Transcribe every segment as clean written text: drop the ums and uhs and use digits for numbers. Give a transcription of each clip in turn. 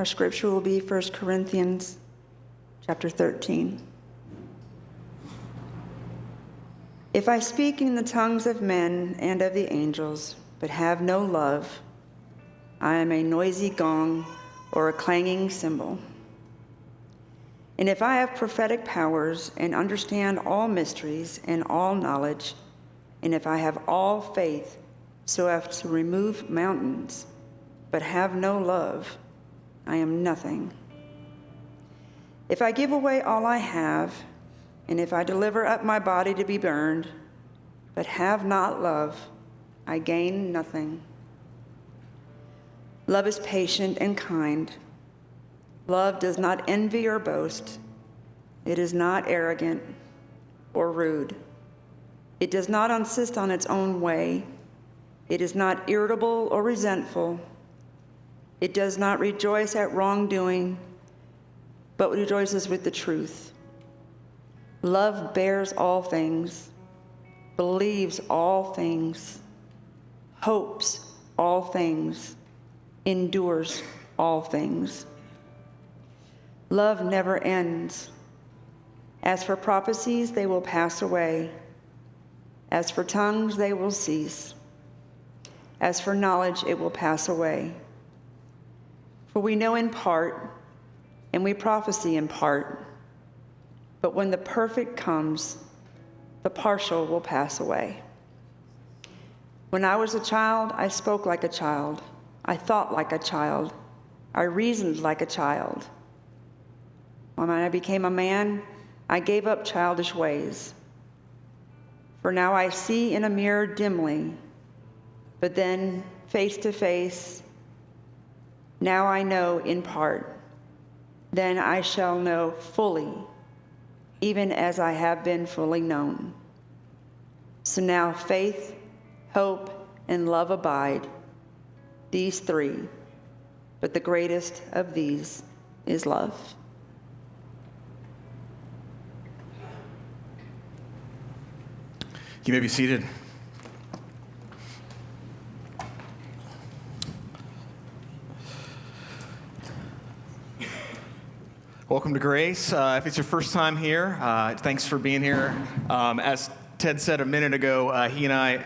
Our scripture will be 1 Corinthians chapter 13. If I speak in the tongues of men and of the angels, but have no love, I am a noisy gong or a clanging cymbal. And if I have prophetic powers and understand all mysteries and all knowledge, and if I have all faith so as to remove mountains, but have no love, I am nothing. If I give away all I have, and if I deliver up my body to be burned, but have not love, I gain nothing. Love is patient and kind. Love does not envy or boast. It is not arrogant or rude. It does not insist on its own way. It is not irritable or resentful. It does not rejoice at wrongdoing, but rejoices with the truth. Love bears all things, believes all things, hopes all things, endures all things. Love never ends. As for prophecies, they will pass away. As for tongues, they will cease. As for knowledge, it will pass away. For we know in part, and we prophesy in part. But when the perfect comes, the partial will pass away. When I was a child, I spoke like a child. I thought like a child. I reasoned like a child. When I became a man, I gave up childish ways. For now I see in a mirror dimly, but then face to face. Now I know in part. Then I shall know fully, even as I have been fully known. So now faith, hope, and love abide, these three, but the greatest of these is love. You may be seated. Welcome to Grace. If it's your first time here, thanks for being here. As Ted said a minute ago, he and I,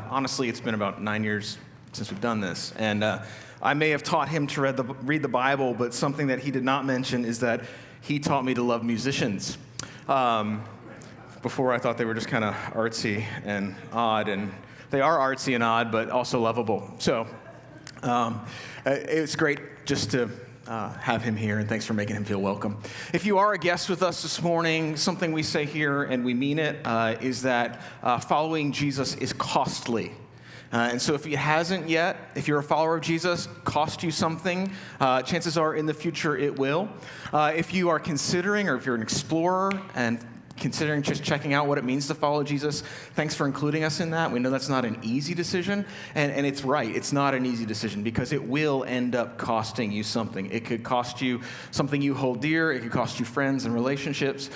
honestly, it's been about 9 years since we've done this. And I may have taught him to read the Bible, but something that he did not mention is that he taught me to love musicians. Before I thought they were just kind of artsy and odd, and they are artsy and odd, but also lovable. So it's great just to have him here, and thanks for making him feel welcome. If you are a guest with us this morning, something we say here, and we mean it, is that following Jesus is costly. And so if it hasn't yet, if you're a follower of Jesus, cost you something, chances are in the future it will. If you are considering, or if you're an explorer and considering just checking out what it means to follow Jesus, thanks for including us in that. We know that's not an easy decision, and it's right. It's not an easy decision because it will end up costing you something. It could cost you something you hold dear. It could cost you friends and relationships.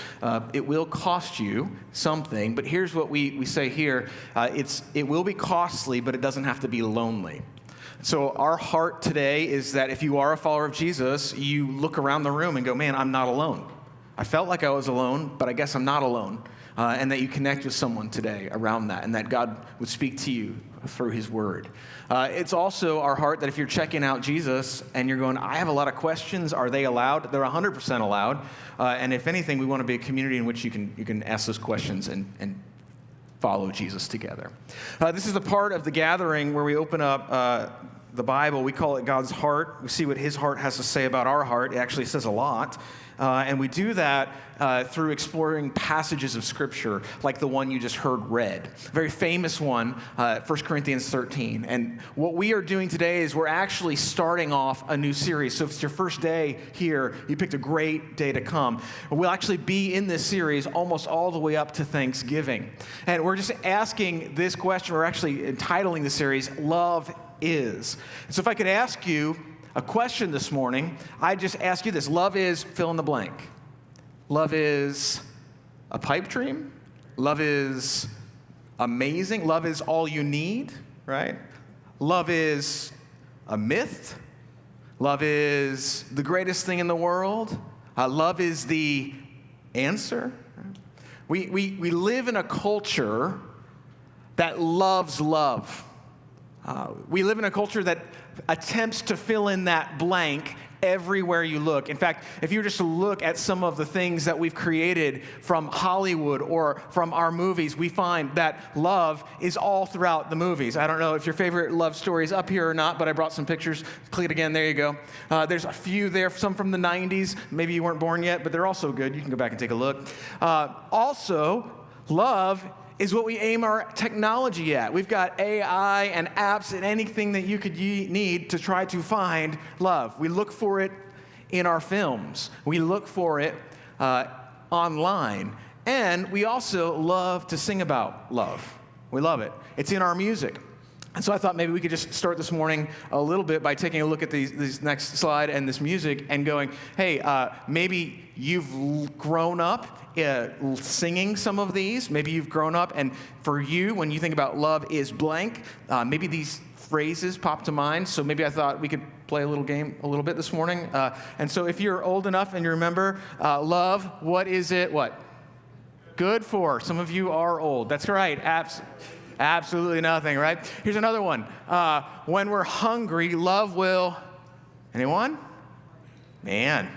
It will cost you something, but here's what we say here. It will be costly, but it doesn't have to be lonely. So our heart today is that if you are a follower of Jesus, you look around the room and go, man, I'm not alone. I felt like I was alone, but I guess I'm not alone. And that you connect with someone today around that, and that God would speak to you through his word. It's also our heart that if you're checking out Jesus and you're going, I have a lot of questions, are they allowed? They're 100% allowed. And if anything, we want to be a community in which you can ask those questions and follow Jesus together. This is the part of the gathering where we open up the Bible. We call it God's heart. We see what his heart has to say about our heart. It actually says a lot. And we do that through exploring passages of Scripture like the one you just heard read. A very famous one, 1 Corinthians 13. And what we are doing today is we're actually starting off a new series. So if it's your first day here, you picked a great day to come. We'll actually be in this series almost all the way up to Thanksgiving. And we're just asking this question. We're actually entitling the series, Love Is. So if I could ask you a question this morning, I just ask you this. Love is fill in the blank. Love is a pipe dream. Love is amazing. Love is all you need, right? Love is a myth. Love is the greatest thing in the world. Love is the answer. We live in a culture that loves love. We live in a culture that attempts to fill in that blank everywhere you look. In fact, if you were just to look at some of the things that we've created from Hollywood or from our movies, we find that love is all throughout the movies. I don't know if your favorite love story is up here or not, but I brought some pictures. Click it again. There you go. There's a few there, some from the 90s. Maybe you weren't born yet, but they're also good. You can go back and take a look. Also, love is what we aim our technology at. We've got AI and apps and anything that you could need to try to find love. We look for it in our films. We look for it online. And we also love to sing about love. We love it. It's in our music. And so I thought maybe we could just start this morning a little bit by taking a look at these next slide and this music and going, hey, maybe you've grown up singing some of these. Maybe you've grown up, and for you, when you think about love is blank, maybe these phrases pop to mind. So maybe I thought we could play a little game a little bit this morning. And so if you're old enough and you remember, love, what is it? What? Good for. Some of you are old. That's right. Absolutely nothing, right? Here's another one. When we're hungry, love will, anyone? Man,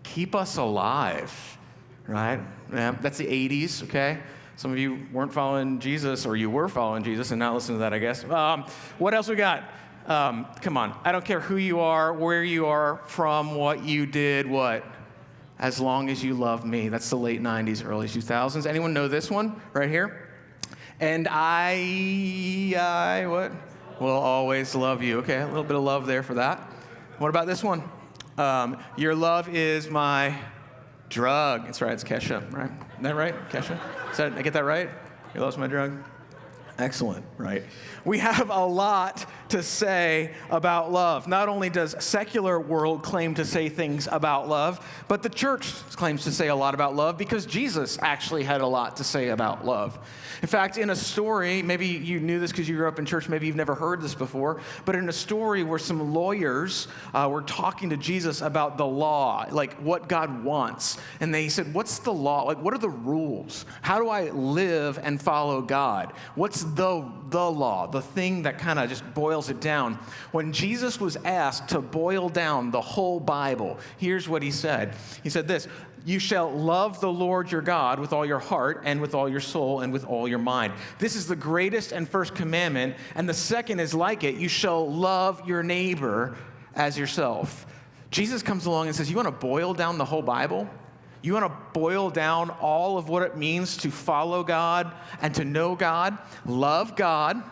keep us alive, right? Yeah, that's the 80s, okay? Some of you weren't following Jesus, or you were following Jesus and not listening to that, I guess. What else we got? Come on. I don't care who you are, where you are from, what you did, what? As long as you love me. That's the late 90s, early 2000s. Anyone know this one right here? And I what? Will always love you. Okay, a little bit of love there for that. What about this one? Your love is my drug. That's right, it's Kesha, right? Isn't that right, Kesha? Did I get that right? Your love's my drug? Excellent, right? We have a lot to say about love. Not only does secular world claim to say things about love, but the church claims to say a lot about love because Jesus actually had a lot to say about love. In fact, in a story, maybe you knew this because you grew up in church, maybe you've never heard this before, but in a story where some lawyers were talking to Jesus about the law, like what God wants, and they said, what's the law? Like, what are the rules? How do I live and follow God? What's the law, the thing that kind of just boils it down? When Jesus was asked to boil down the whole Bible, here's what he said. He said this, you shall love the Lord your God with all your heart and with all your soul and with all your mind. This is the greatest and first commandment, and the second is like it. You shall love your neighbor as yourself. Jesus comes along and says, you want to boil down the whole Bible? You want to boil down all of what it means to follow God and to know God? Love God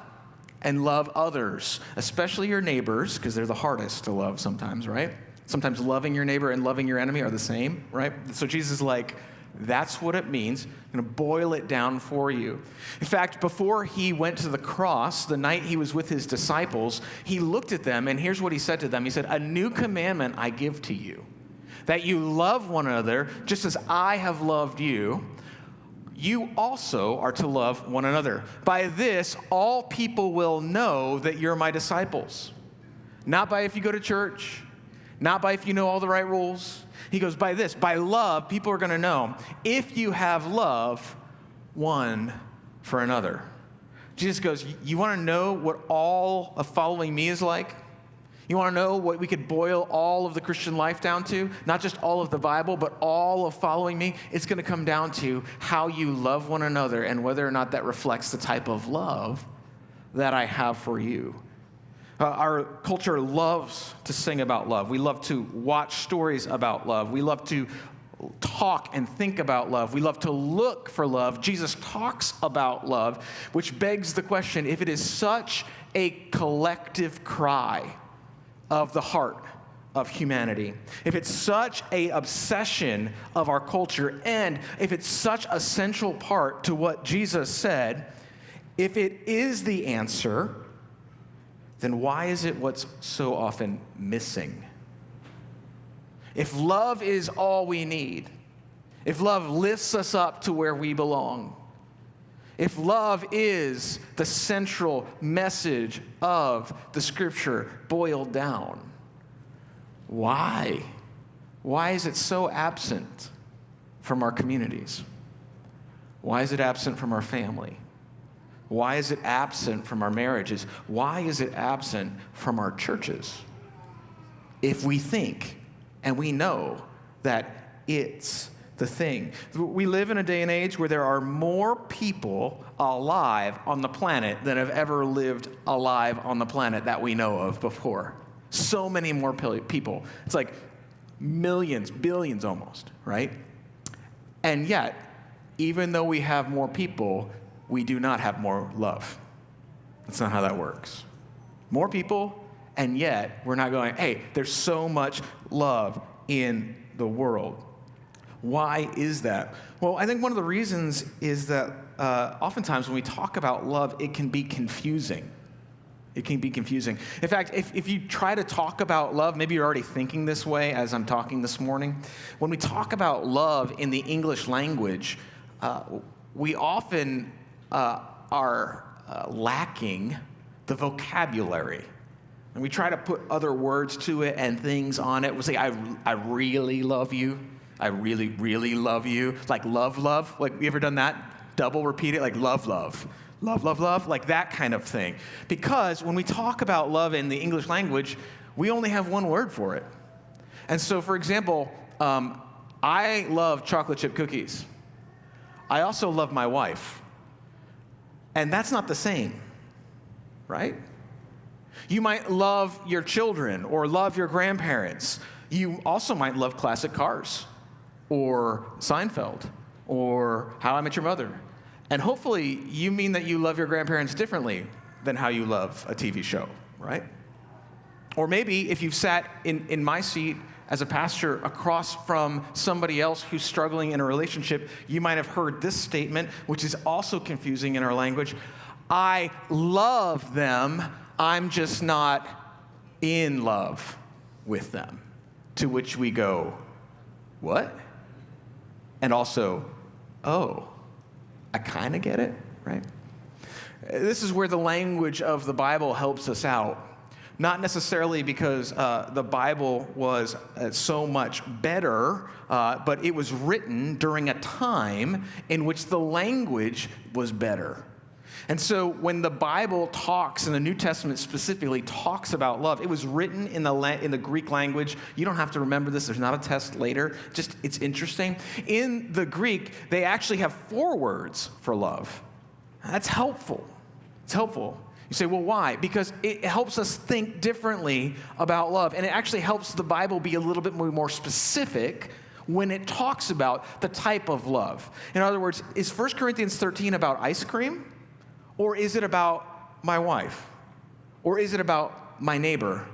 and love others, especially your neighbors, because they're the hardest to love sometimes, right? Sometimes loving your neighbor and loving your enemy are the same, right? So Jesus is like, that's what it means. I'm going to boil it down for you. In fact, before he went to the cross, the night he was with his disciples, he looked at them, and here's what he said to them. He said, a new commandment I give to you, that you love one another just as I have loved you. You also are to love one another. By this, all people will know that you're my disciples. Not by if you go to church, not by if you know all the right rules. He goes, by this, by love, people are going to know if you have love one for another. Jesus goes, you want to know what all of following me is like? You want to know what we could boil all of the Christian life down to? Not just all of the Bible, but all of following me. It's going to come down to how you love one another and whether or not that reflects the type of love that I have for you. Our culture loves to sing about love. We love to watch stories about love. We love to talk and think about love. We love to look for love. Jesus talks about love, which begs the question, if it is such a collective cry of the heart of humanity, if it's such an obsession of our culture, and if it's such a central part to what Jesus said, if it is the answer, then why is it what's so often missing? If love is all we need, if love lifts us up to where we belong, if love is the central message of the Scripture boiled down, Why? Why is it so absent from our communities? Why is it absent from our family? Why is it absent from our marriages? Why is it absent from our churches? If we think and we know that it's the thing. We live in a day and age where there are more people alive on the planet than have ever lived alive on the planet that we know of before. So many more people. It's like millions, billions almost, right? And yet, even though we have more people, we do not have more love. That's not how that works. More people, and yet we're not going, hey, there's so much love in the world. Why is that? Well, I think one of the reasons is that oftentimes when we talk about love, it can be confusing. It can be confusing. In fact, if you try to talk about love, maybe you're already thinking this way as I'm talking this morning. When we talk about love in the English language, we often are lacking the vocabulary. And we try to put other words to it and things on it. We'll say, I really love you. I really, really love you. Like love. Like, you ever done that? Double repeat it, like love. Love, like that kind of thing. Because when we talk about love in the English language, we only have one word for it. And so, for example, I love chocolate chip cookies. I also love my wife. And that's not the same, right? You might love your children or love your grandparents. You also might love classic cars or Seinfeld or How I Met Your Mother. And hopefully you mean that you love your grandparents differently than how you love a TV show, right? Or maybe if you've sat in my seat as a pastor across from somebody else who's struggling in a relationship, you might have heard this statement, which is also confusing in our language. I love them, I'm just not in love with them. To which we go, what? And also, oh, I kind of get it, right? This is where the language of the Bible helps us out. Not necessarily because the Bible was so much better, but it was written during a time in which the language was better. And so when the Bible talks, and the New Testament specifically talks about love, it was written in the Greek language. You don't have to remember this. There's not a test later. Just, it's interesting. In the Greek, they actually have 4 words for love. That's helpful. It's helpful. You say, well, why? Because it helps us think differently about love. And it actually helps the Bible be a little bit more specific when it talks about the type of love. In other words, is 1 Corinthians 13 about ice cream? Or is it about my wife? Or is it about my neighbor?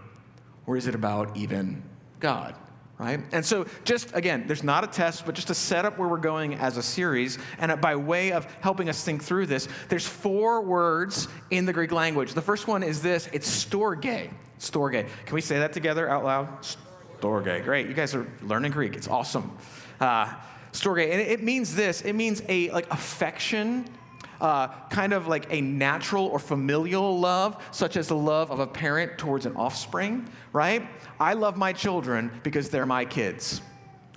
Or is it about even God, right? And so just, again, there's not a test, but just to set up where we're going as a series, and by way of helping us think through this, there's 4 words in the Greek language. The first one is this, it's storge. Storge. Can we say that together out loud? Storge. Great. You guys are learning Greek. It's awesome. Storge. And it means this. It means like affection, kind of like a natural or familial love, such as the love of a parent towards an offspring, right? I love my children because they're my kids.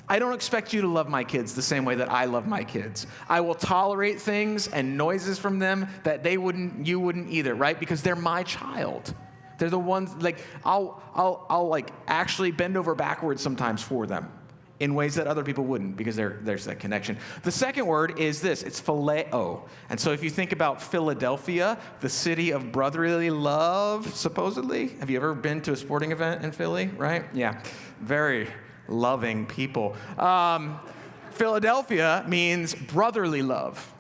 I don't expect you to love my kids the same way that I love my kids. I will tolerate things and noises from them that you wouldn't either, right? Because they're my child. They're the ones, like, I'll like actually bend over backwards sometimes for them in ways that other people wouldn't, because there's that connection. The second word is this, it's phileo. And so if you think about Philadelphia, the city of brotherly love, supposedly. Have you ever been to a sporting event in Philly, right? Yeah, very loving people. Philadelphia means brotherly love.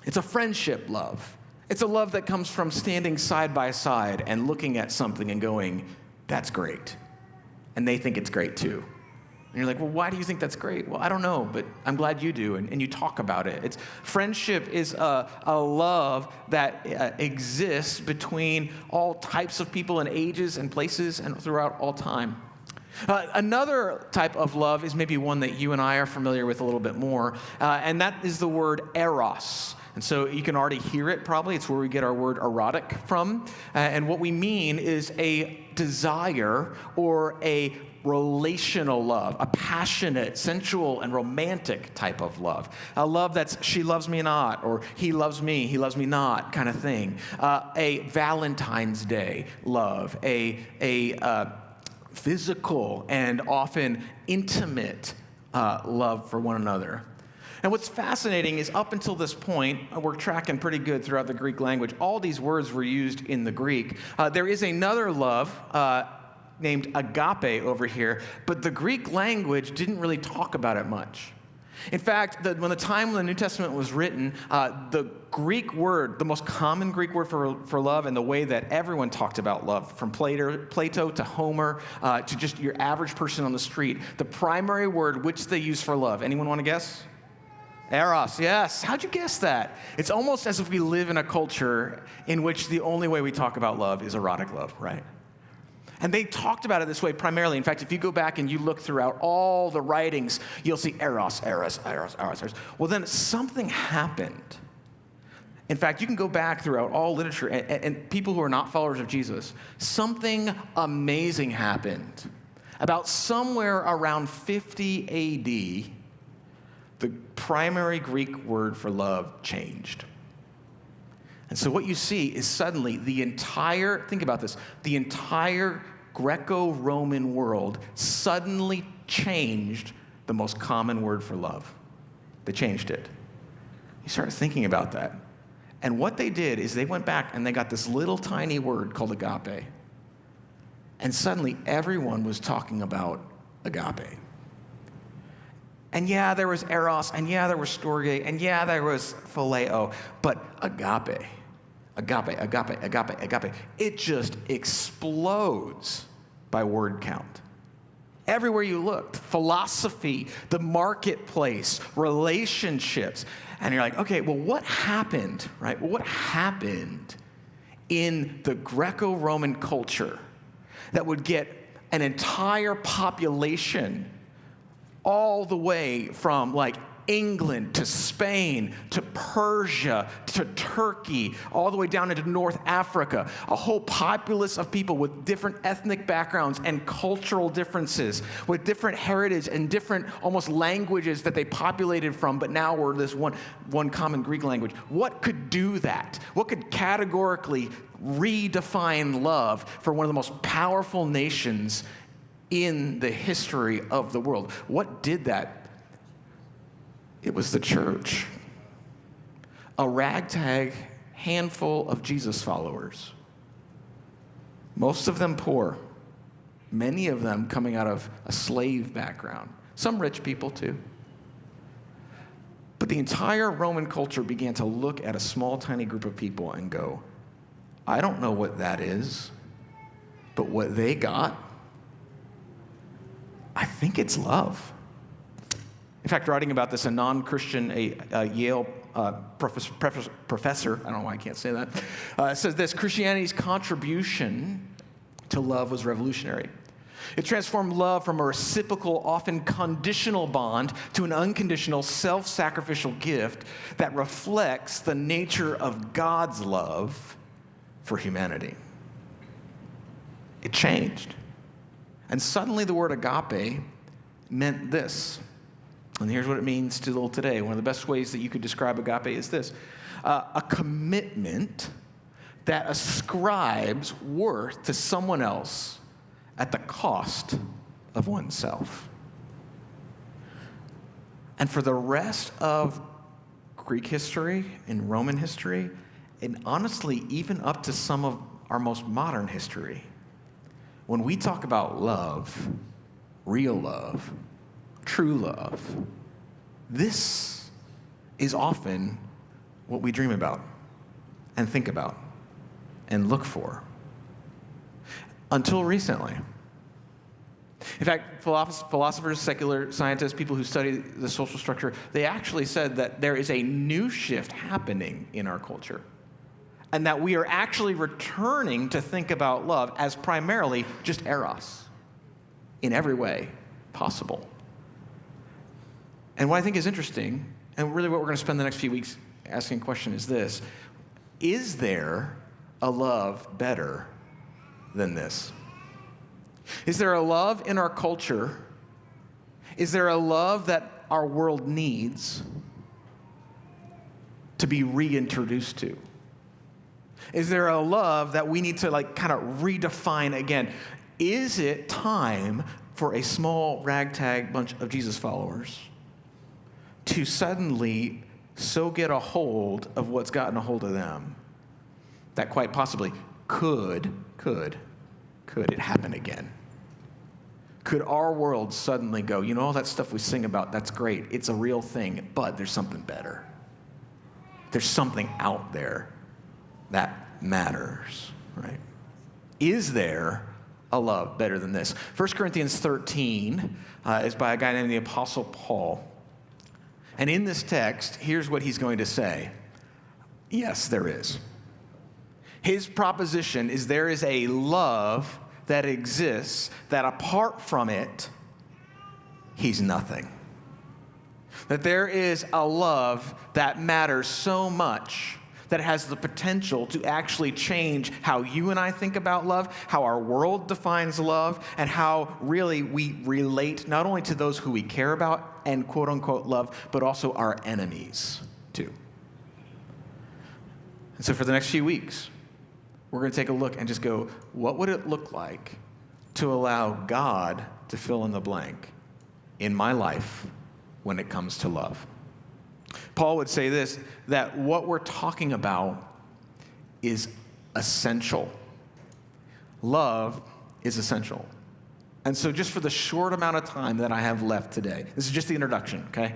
It's a friendship love. It's a love that comes from standing side by side and looking at something and going, that's great. And they think it's great too. And you're like, well, why do you think that's great? Well, I don't know, but I'm glad you do, and you talk about it. Friendship is a love that exists between all types of people and ages and places and throughout all time. Another type of love is maybe one that you and I are familiar with a little bit more, and that is the word eros. And so you can already hear it probably. It's where we get our word erotic from. And what we mean is a desire or a relational love, a passionate, sensual, and romantic type of love. A love that's she loves me not, or he loves me not kind of thing. A Valentine's Day love, a physical and often intimate love for one another. And what's fascinating is up until this point, we're tracking pretty good throughout the Greek language. All these words were used in the Greek. There is another love named agape over here, but the Greek language didn't really talk about it much. In fact, when the New Testament was written, the Greek word, the most common Greek word for love, and the way that everyone talked about love, from Plato to Homer to just your average person on the street, the primary word which they use for love. Anyone want to guess? Eros, yes. How'd you guess that? It's almost as if we live in a culture in which the only way we talk about love is erotic love, right? And they talked about it this way primarily. In fact, if you go back and you look throughout all the writings, you'll see Eros, Eros, Eros, Eros, Eros. Well, then something happened. In fact, you can go back throughout all literature and people who are not followers of Jesus. Something amazing happened. About somewhere around 50 A.D., the primary Greek word for love changed. And so what you see is suddenly think about this, the entire Greco-Roman world suddenly changed the most common word for love. They changed it. You start thinking about that. And what they did is they went back and they got this little tiny word called agape. And suddenly everyone was talking about agape. And yeah, there was eros, and yeah, there was storge, and yeah, there was phileo, but agape, it just explodes by word count. Everywhere you looked, philosophy, the marketplace, relationships, and you're like, okay, well, what happened, right? What happened in the Greco-Roman culture that would get an entire population all the way from like England to Spain to Persia to Turkey, all the way down into North Africa, a whole populace of people with different ethnic backgrounds and cultural differences, with different heritage and different almost languages that they populated from, but now we're this one common Greek language. What could do that? What could categorically redefine love for one of the most powerful nations in the history of the world? What did that? It was the church. A ragtag handful of Jesus followers. Most of them poor. Many of them coming out of a slave background. Some rich people too. But the entire Roman culture began to look at a small, tiny group of people and go, I don't know what that is, but what they got, I think it's love. In fact, writing about this, a non-Christian, a Yale professor, I don't know why I can't say that, says this: Christianity's contribution to love was revolutionary. It transformed love from a reciprocal, often conditional bond to an unconditional, self-sacrificial gift that reflects the nature of God's love for humanity. It changed. And suddenly the word agape meant this. And here's what it means still today. One of the best ways that you could describe agape is this: a commitment that ascribes worth to someone else at the cost of oneself. And for the rest of Greek history and Roman history, and honestly, even up to some of our most modern history, when we talk about love, real love, true love, this is often what we dream about and think about and look for. Until recently. In fact, philosophers, secular scientists, people who study the social structure, they actually said that there is a new shift happening in our culture, and that we are actually returning to think about love as primarily just eros in every way possible. And what I think is interesting, and really what we're going to spend the next few weeks asking question is this: is there a love better than this? Is there a love in our culture? Is there a love that our world needs to be reintroduced to? Is there a love that we need to kind of redefine again? Is it time for a small ragtag bunch of Jesus followers to suddenly so get a hold of what's gotten a hold of them that quite possibly could it happen again? Could our world suddenly go, all that stuff we sing about, that's great. It's a real thing, but there's something better. There's something out there that matters, right? Is there a love better than this? 1 Corinthians 13 is by a guy named the Apostle Paul. And in this text, here's what he's going to say. Yes, there is. His proposition is there is a love that exists that apart from it, he's nothing. That there is a love that matters so much that has the potential to actually change how you and I think about love, how our world defines love, and how really we relate not only to those who we care about and quote unquote love, but also our enemies too. And so for the next few weeks, we're going to take a look and just go, what would it look like to allow God to fill in the blank in my life when it comes to love? Paul would say this, that what we're talking about is essential. Love is essential. And so just for the short amount of time that I have left today, this is just the introduction, okay?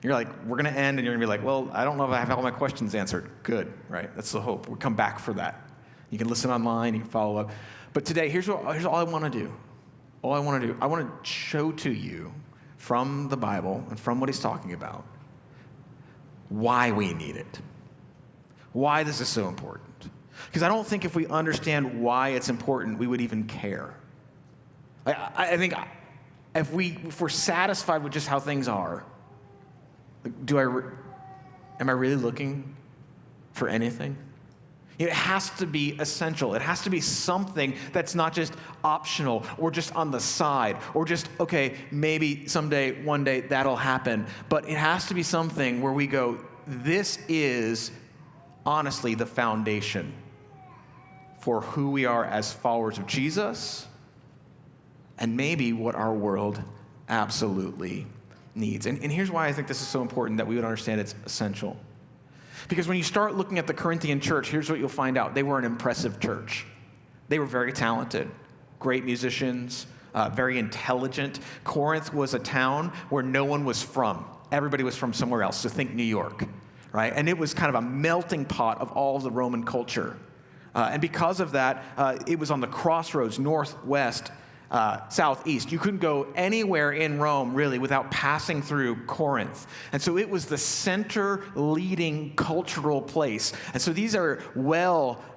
You're like, we're going to end, and you're going to be like, well, I don't know if I have all my questions answered. Good, right? That's the hope. We'll come back for that. You can listen online, you can follow up. But today, here's all I want to do. All I want to do, I want to show to you from the Bible and from what he's talking about why we need it, why this is so important. Because I don't think if we understand why it's important, we would even care. I think if we're satisfied with just how things are, am I really looking for anything? It has to be essential. It has to be something that's not just optional or just on the side or just, okay, maybe someday, one day that'll happen. But it has to be something where we go, this is honestly the foundation for who we are as followers of Jesus and maybe what our world absolutely needs. And here's why I think this is so important that we would understand it's essential. Because when you start looking at the Corinthian church, here's what you'll find out. They were an impressive church. They were very talented, great musicians, very intelligent. Corinth was a town where no one was from. Everybody was from somewhere else, so think New York, right? And it was kind of a melting pot of all of the Roman culture. And because of that, it was on the crossroads, northwest, southeast. You couldn't go anywhere in Rome, really, without passing through Corinth. And so it was the center leading cultural place. And so these are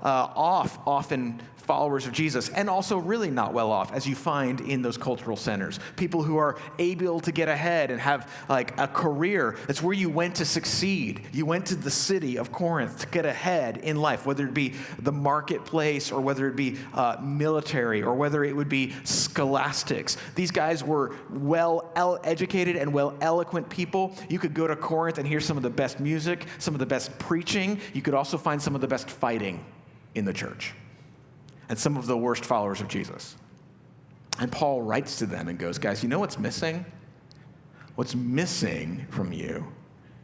off, often followers of Jesus, and also really not well off, as you find in those cultural centers. People who are able to get ahead and have like a career. That's where you went to succeed. You went to the city of Corinth to get ahead in life, whether it be the marketplace or whether it be military or whether it would be scholastics. These guys were well-educated and well-eloquent people. You could go to Corinth and hear some of the best music, some of the best preaching. You could also find some of the best fighting in the church and some of the worst followers of Jesus. And Paul writes to them and goes, guys, you know what's missing? What's missing from you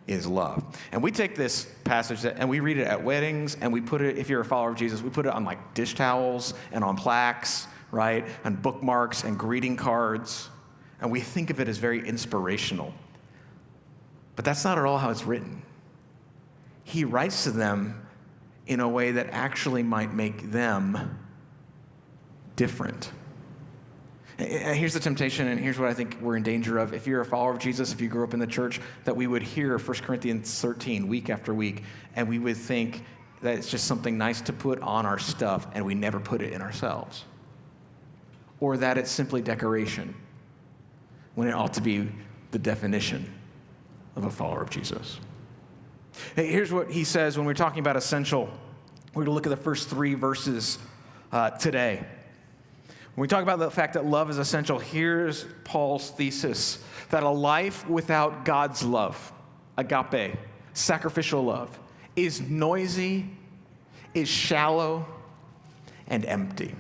is love. And we take this passage and we read it at weddings, and we put it, if you're a follower of Jesus, we put it on like dish towels and on plaques, right? And bookmarks and greeting cards. And we think of it as very inspirational. But that's not at all how it's written. He writes to them in a way that actually might make them different. And here's the temptation, and here's what I think we're in danger of. If you're a follower of Jesus, if you grew up in the church, that we would hear 1 Corinthians 13 week after week, and we would think that it's just something nice to put on our stuff, and we never put it in ourselves. Or that it's simply decoration, when it ought to be the definition of a follower of Jesus. Hey, here's what he says when we're talking about essential. We're going to look at the first 3 verses today. When we talk about the fact that love is essential, here's Paul's thesis, that a life without God's love, agape, sacrificial love, is noisy, is shallow, and empty.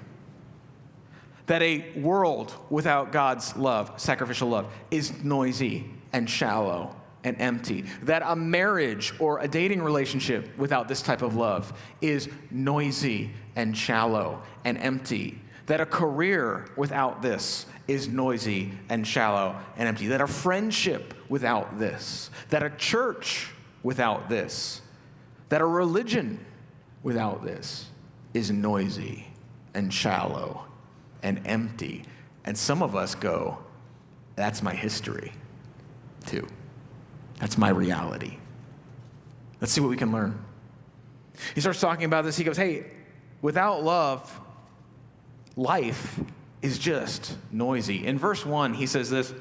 That a world without God's love, sacrificial love, is noisy and shallow and empty. That a marriage or a dating relationship without this type of love is noisy and shallow and empty. That a career without this is noisy and shallow and empty. That a friendship without this, that a church without this, that a religion without this is noisy and shallow and empty. And some of us go, that's my history too. That's my reality. Let's see what we can learn. He starts talking about this. He goes, hey, without love, life is just noisy. In verse 1, he says this.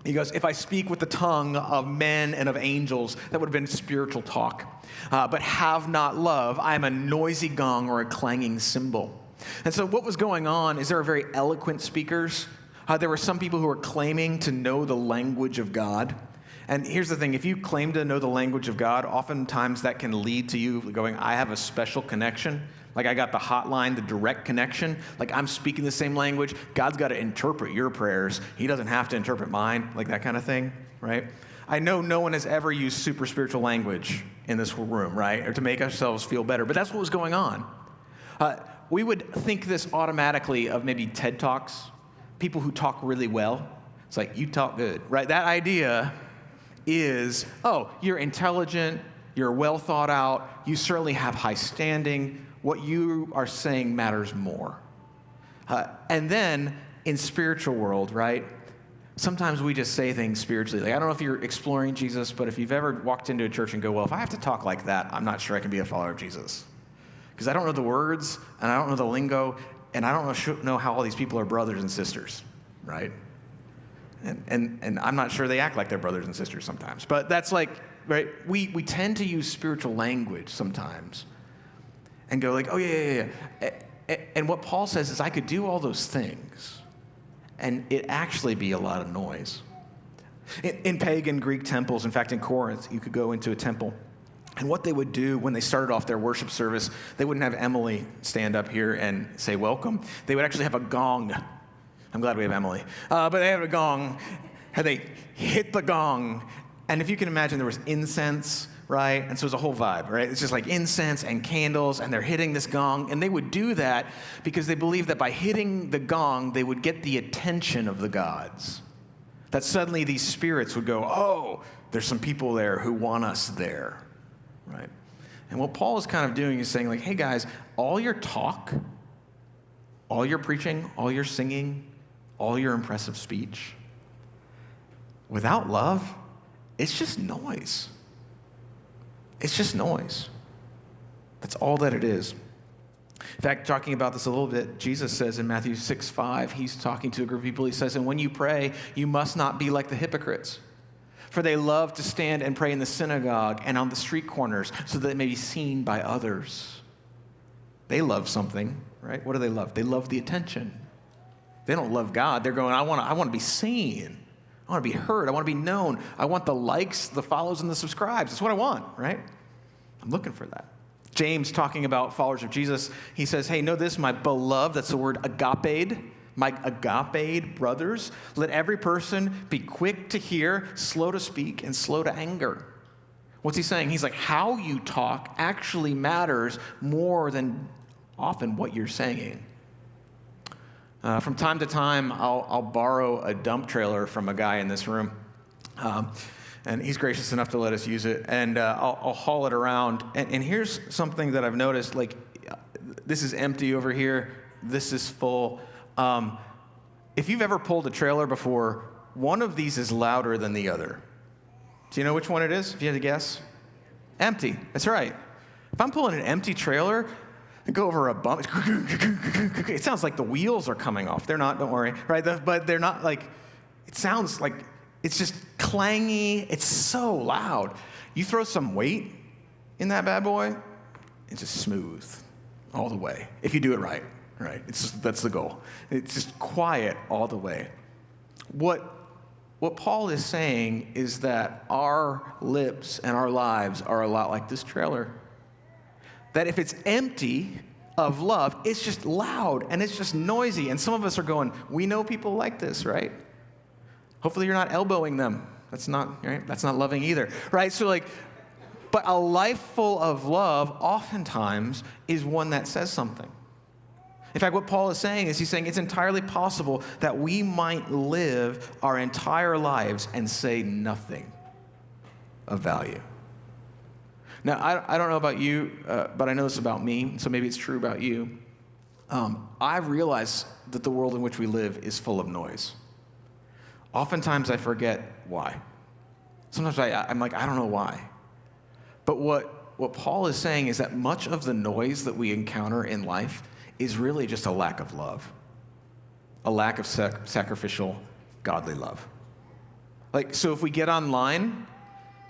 He goes, if I speak with the tongue of men and of angels, that would have been spiritual talk, but have not love, I am a noisy gong or a clanging cymbal. And so what was going on is there were very eloquent speakers. There were some people who were claiming to know the language of God. And here's the thing, if you claim to know the language of God, oftentimes that can lead to you going, I have a special connection. Like I got the hotline, the direct connection. Like I'm speaking the same language. God's got to interpret your prayers. He doesn't have to interpret mine, like that kind of thing, right? I know no one has ever used super spiritual language in this room, right? Or to make ourselves feel better. But that's what was going on. We would think this automatically of maybe TED Talks, people who talk really well. It's like, you talk good, right? That idea is, oh, you're intelligent, you're well thought out, you certainly have high standing, what you are saying matters more. And then in spiritual world, right, sometimes we just say things spiritually. Like, I don't know if you're exploring Jesus, but if you've ever walked into a church and go, well, if I have to talk like that, I'm not sure I can be a follower of Jesus. Because I don't know the words, and I don't know the lingo, and I don't know how all these people are brothers and sisters, right? And I'm not sure they act like they're brothers and sisters sometimes. But that's like, right, we tend to use spiritual language sometimes and go like, oh, yeah. And what Paul says is I could do all those things and it actually be a lot of noise. In pagan Greek temples, in fact, in Corinth, you could go into a temple. And what they would do when they started off their worship service, they wouldn't have Emily stand up here and say welcome. They would actually have a gong. I'm glad we have Emily. But they have a gong, and they hit the gong. And if you can imagine, there was incense, right? And so it was a whole vibe, right? It's just like incense and candles, and they're hitting this gong. And they would do that because they believed that by hitting the gong, they would get the attention of the gods. That suddenly these spirits would go, oh, there's some people there who want us there, right? And what Paul is kind of doing is saying like, hey guys, all your talk, all your preaching, all your singing, all your impressive speech, without love, it's just noise. It's just noise. That's all that it is. In fact, talking about this a little bit, Jesus says in Matthew 6:5, he's talking to a group of people, he says, and when you pray, you must not be like the hypocrites, for they love to stand and pray in the synagogue and on the street corners so that it may be seen by others. They love something, right? What do they love? They love the attention. They don't love God. They're going, I want to be seen. I want to be heard. I want to be known. I want the likes, the follows, and the subscribes. That's what I want, right? I'm looking for that. James, talking about followers of Jesus, he says, hey, know this, my beloved, that's the word agape, my agape brothers, let every person be quick to hear, slow to speak, and slow to anger. What's he saying? He's like, how you talk actually matters more than often what you're saying. From time to time, I'll borrow a dump trailer from a guy in this room. And he's gracious enough to let us use it. And I'll haul it around. And here's something that I've noticed. Like, this is empty over here. This is full. If you've ever pulled a trailer before, one of these is louder than the other. Do you know which one it is, if you had to guess? Empty. That's right. If I'm pulling an empty trailer, I go over a bump. It sounds like the wheels are coming off. They're not, don't worry, right? But they're not like, it sounds like it's just clangy. It's so loud. You throw some weight in that bad boy, it's just smooth all the way. If you do it right? That's the goal. It's just quiet all the way. What Paul is saying is that our lips and our lives are a lot like this trailer. That if it's empty of love, it's just loud and it's just noisy. And some of us are going, we know people like this, right? Hopefully you're not elbowing them. That's not, right? That's not loving either, right? So but a life full of love oftentimes is one that says something. In fact, what Paul is saying is he's saying it's entirely possible that we might live our entire lives and say nothing of value. Now, I don't know about you, but I know this about me, so maybe it's true about you. I realize that the world in which we live is full of noise. Oftentimes I forget why. Sometimes I'm like, I don't know why. But what Paul is saying is that much of the noise that we encounter in life is really just a lack of love, a lack of sacrificial, godly love. So if we get online,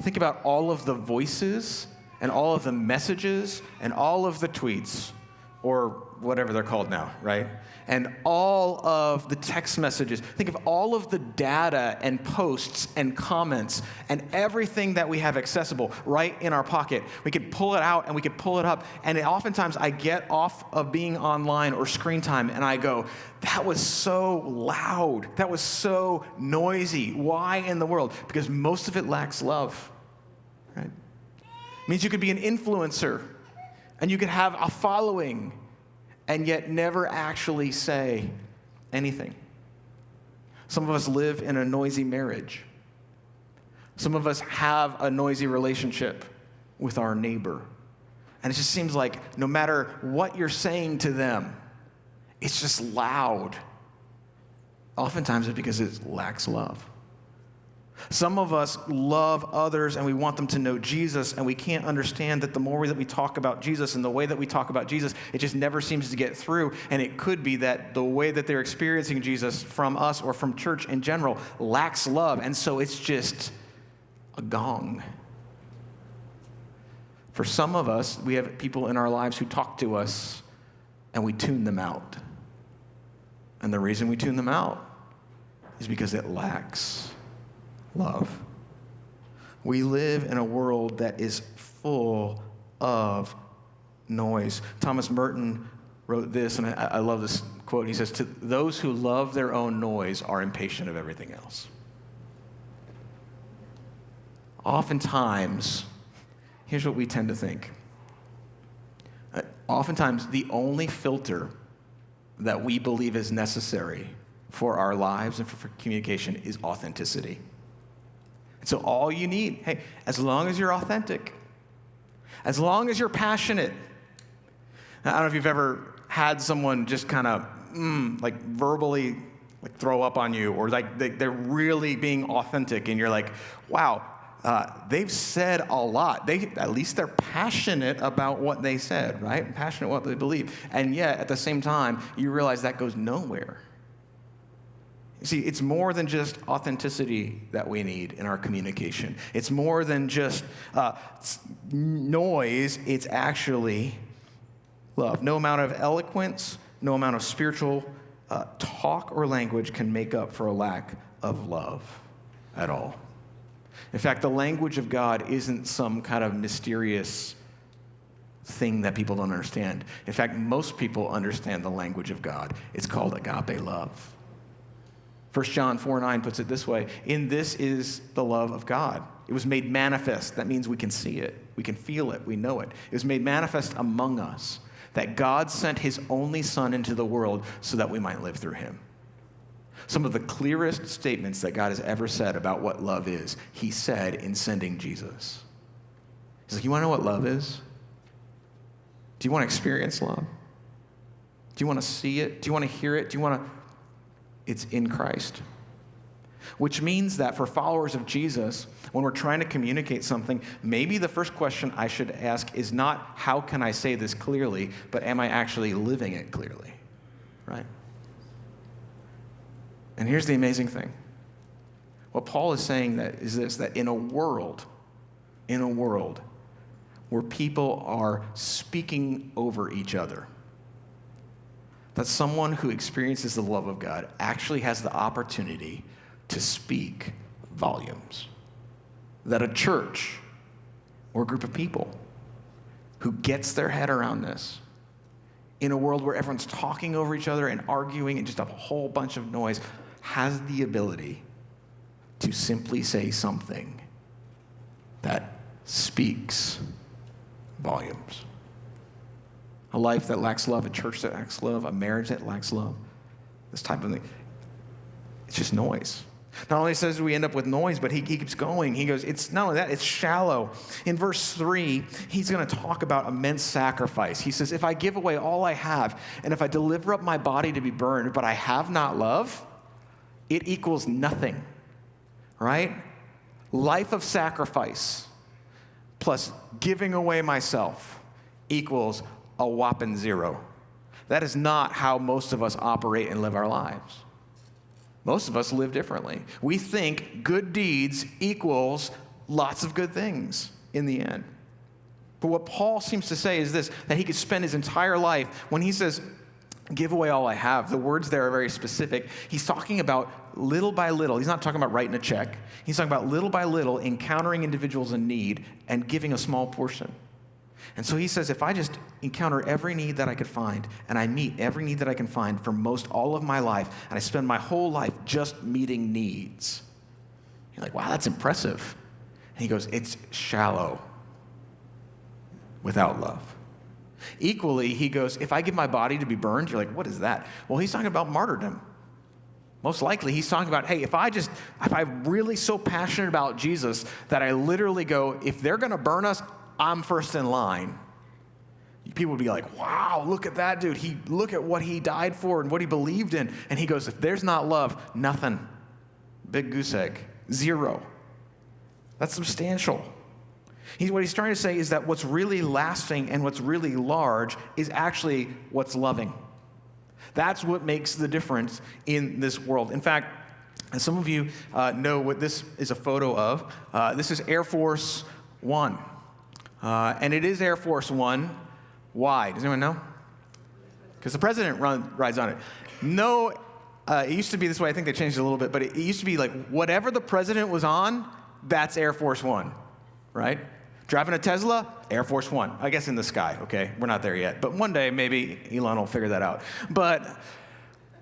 think about all of the voices and all of the messages and all of the tweets, or whatever they're called now, right? And all of the text messages. Think of all of the data and posts and comments and everything that we have accessible right in our pocket. We could pull it out and we could pull it up. And oftentimes I get off of being online or screen time and I go, that was so loud. That was so noisy. Why in the world? Because most of it lacks love, right? It means you could be an influencer and you could have a following and yet never actually say anything. Some of us live in a noisy marriage. Some of us have a noisy relationship with our neighbor. And it just seems like no matter what you're saying to them, it's just loud. Oftentimes it's because it lacks love. Some of us love others and we want them to know Jesus, and we can't understand that the more that we talk about Jesus and the way that we talk about Jesus, it just never seems to get through. And it could be that the way that they're experiencing Jesus from us or from church in general lacks love, and so it's just a gong. For some of us, we have people in our lives who talk to us and we tune them out. And the reason we tune them out is because it lacks love. We live in a world that is full of noise. Thomas Merton wrote this, and I love this quote. He says, "To those who love their own noise are impatient of everything else." Oftentimes, here's what we tend to think. Oftentimes, the only filter that we believe is necessary for our lives and for communication is authenticity. So all you need, hey, as long as you're authentic, as long as you're passionate. I don't know if you've ever had someone just kind of verbally throw up on you, or they're really being authentic, and you're like, wow, they've said a lot. At least they're passionate about what they said, right? Passionate what they believe. And yet, at the same time, you realize that goes nowhere. See, it's more than just authenticity that we need in our communication. It's more than just noise. It's actually love. No amount of eloquence, no amount of spiritual talk or language can make up for a lack of love at all. In fact, the language of God isn't some kind of mysterious thing that people don't understand. In fact, most people understand the language of God. It's called agape love. 1 John 4:9 puts it this way: in this is the love of God. It was made manifest. That means we can see it, we can feel it, we know it. It was made manifest among us that God sent his only Son into the world so that we might live through him. Some of the clearest statements that God has ever said about what love is, he said in sending Jesus. He's like, you want to know what love is? Do you want to experience love? Do you want to see it? Do you want to hear it? Do you want to... It's in Christ. Which means that for followers of Jesus, when we're trying to communicate something, maybe the first question I should ask is not, how can I say this clearly, but am I actually living it clearly, right? And here's the amazing thing. What Paul is saying is this, that in a world in a world where people are speaking over each other, that someone who experiences the love of God actually has the opportunity to speak volumes. That a church or a group of people who gets their head around this, in a world where everyone's talking over each other and arguing and just a whole bunch of noise, has the ability to simply say something that speaks volumes. A life that lacks love, a church that lacks love, a marriage that lacks love, this type of thing, it's just noise. Not only says we end up with noise, but he keeps going. He goes, it's not only that, it's shallow. In verse 3, he's going to talk about immense sacrifice. He says, if I give away all I have, and if I deliver up my body to be burned, but I have not love, it equals nothing, right? Life of sacrifice plus giving away myself equals a whopping 0. That is not how most of us operate and live our lives. Most of us live differently. We think good deeds equals lots of good things in the end. But what Paul seems to say is this, that he could spend his entire life, when he says, give away all I have, the words there are very specific. He's talking about little by little. He's not talking about writing a check. He's talking about little by little encountering individuals in need and giving a small portion. And so he says, if I just encounter every need that I could find, and I meet every need that I can find for most all of my life, and I spend my whole life just meeting needs, you're like, wow, that's impressive. And he goes, it's shallow without love. Equally, he goes, if I give my body to be burned, you're like, what is that? Well, he's talking about martyrdom. Most likely, he's talking about, hey, if I'm really so passionate about Jesus that I literally go, if they're going to burn us, I'm first in line. People would be like, wow, look at that dude. Look at what he died for and what he believed in. And he goes, if there's not love, nothing. Big goose egg. 0. That's substantial. What he's trying to say is that what's really lasting and what's really large is actually what's loving. That's what makes the difference in this world. In fact, as some of you know what this is a photo of, this is Air Force One. And it is Air Force One. Why? Does anyone know? Because the president rides on it. No, it used to be this way. I think they changed it a little bit. But it used to be like whatever the president was on, that's Air Force One, right? Driving a Tesla, Air Force One. I guess in the sky, okay? We're not there yet. But one day, maybe Elon will figure that out. But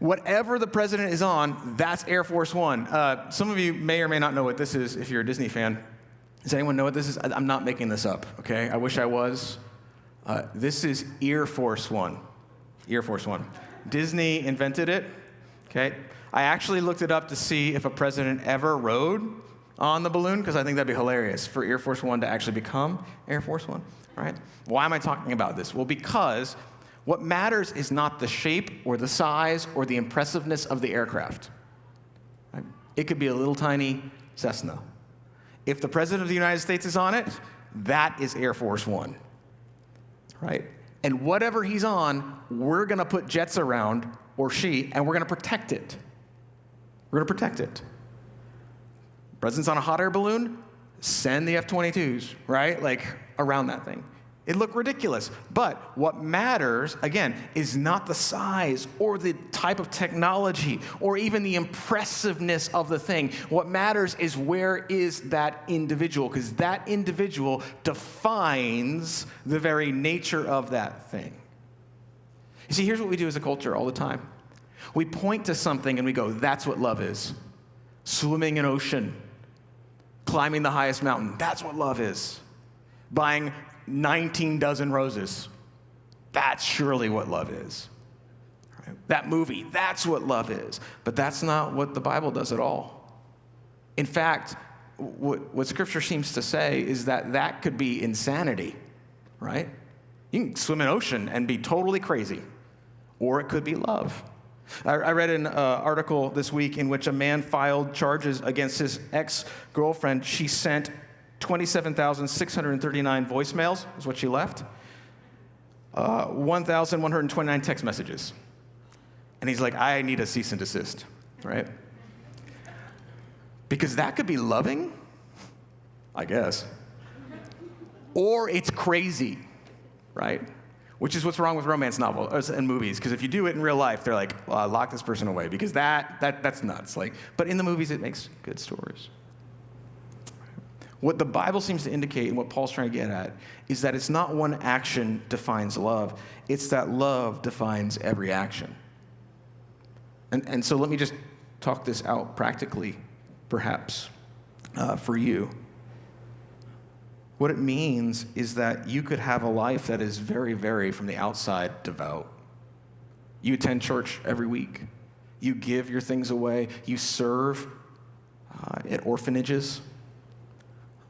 whatever the president is on, that's Air Force One. Some of you may or may not know what this is if you're a Disney fan. Does anyone know what this is? I'm not making this up, okay? I wish I was. This is Air Force One. Air Force One. Disney invented it, okay? I actually looked it up to see if a president ever rode on the balloon, because I think that'd be hilarious for Air Force One to actually become Air Force One, right? Why am I talking about this? Well, because what matters is not the shape or the size or the impressiveness of the aircraft. Right? It could be a little tiny Cessna. If the President of the United States is on it, that is Air Force One, right? And whatever he's on, we're going to put jets around, or she, and we're going to protect it. We're going to protect it. President's on a hot air balloon, send the F-22s, right? Like, around that thing. It looked ridiculous. But what matters, again, is not the size or the type of technology or even the impressiveness of the thing. What matters is where is that individual, because that individual defines the very nature of that thing. You see, here's what we do as a culture all the time. We point to something and we go, that's what love is. Swimming an ocean, climbing the highest mountain, that's what love is. Buying 19 dozen roses. That's surely what love is. Right? That movie, that's what love is. But that's not what the Bible does at all. In fact, what Scripture seems to say is that could be insanity, right? You can swim an ocean and be totally crazy, or it could be love. I read an article this week in which a man filed charges against his ex-girlfriend. She sent 27,639 voicemails is what she left. 1,129 text messages. And he's like, I need a cease and desist, right? Because that could be loving, I guess. or it's crazy, right? Which is what's wrong with romance novels and movies, because if you do it in real life, they're like, well, lock this person away, because that's nuts. Like, but in the movies, it makes good stories. What the Bible seems to indicate, and what Paul's trying to get at, is that it's not one action defines love. It's that love defines every action. And so let me just talk this out practically, perhaps, for you. What it means is that you could have a life that is very, very, from the outside, devout. You attend church every week. You give your things away. You serve at orphanages.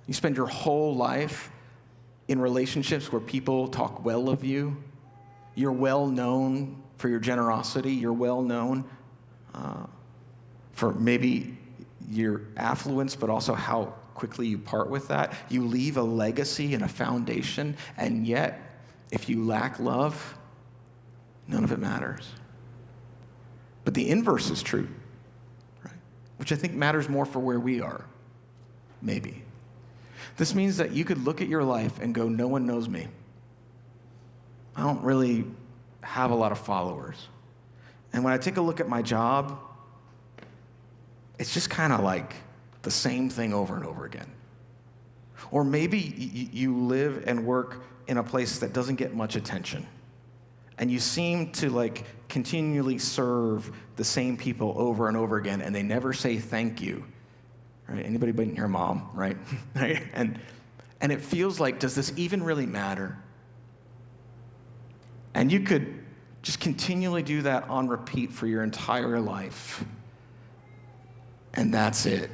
You spend your whole life in relationships where people talk well of you. You're well known for your generosity. You're well known for maybe your affluence, but also how quickly you part with that. You leave a legacy and a foundation, and yet, if you lack love, none of it matters. But the inverse is true, right? Which I think matters more for where we are, maybe. This means that you could look at your life and go, no one knows me. I don't really have a lot of followers. And when I take a look at my job, it's just kind of like the same thing over and over again. Or maybe you live and work in a place that doesn't get much attention, and you seem to like continually serve the same people over and over again, and they never say thank you. Right? Anybody but your mom, right? And it feels like, does this even really matter? And you could just continually do that on repeat for your entire life. And that's it.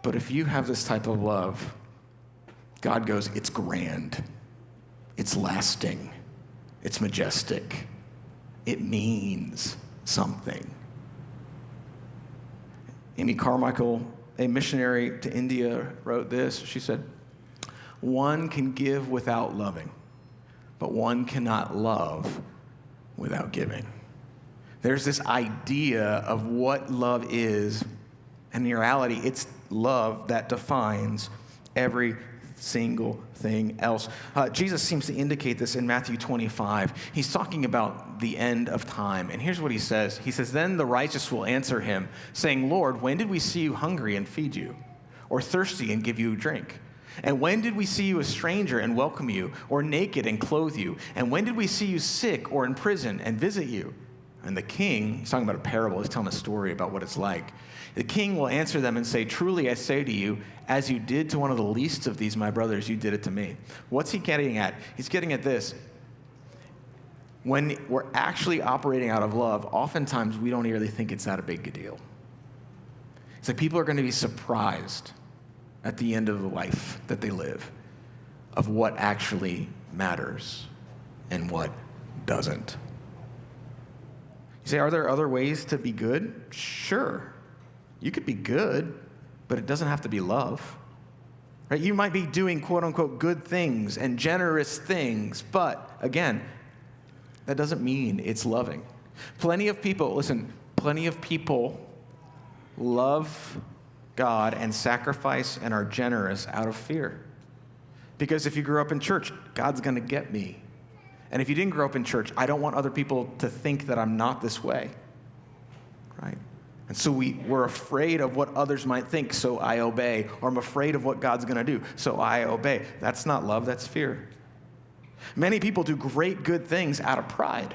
But if you have this type of love, God goes, it's grand, it's lasting, it's majestic, it means something. Amy Carmichael, a missionary to India, wrote this. She said, one can give without loving, but one cannot love without giving. There's this idea of what love is, and in reality, it's love that defines every single thing else. Jesus seems to indicate this in Matthew 25. He's talking about the end of time, and here's what he says. He says, then the righteous will answer him, saying, Lord, when did we see you hungry and feed you, or thirsty and give you drink? And when did we see you a stranger and welcome you, or naked and clothe you? And when did we see you sick or in prison and visit you? And the king, he's talking about a parable, he's telling a story about what it's like. The king will answer them and say, truly I say to you, as you did to one of the least of these my brothers, you did it to me. What's he getting at? He's getting at this. When we're actually operating out of love, oftentimes we don't really think it's that a big a deal. It's like people are going to be surprised at the end of the life that they live of what actually matters and what doesn't. You say, are there other ways to be good? Sure. You could be good, but it doesn't have to be love. Right? You might be doing quote-unquote good things and generous things, but again, that doesn't mean it's loving. Plenty of people love God and sacrifice and are generous out of fear. Because if you grew up in church, God's going to get me. And if you didn't grow up in church, I don't want other people to think that I'm not this way. Right? And so we're afraid of what others might think, so I obey. Or I'm afraid of what God's going to do, so I obey. That's not love, that's fear. Many people do great good things out of pride.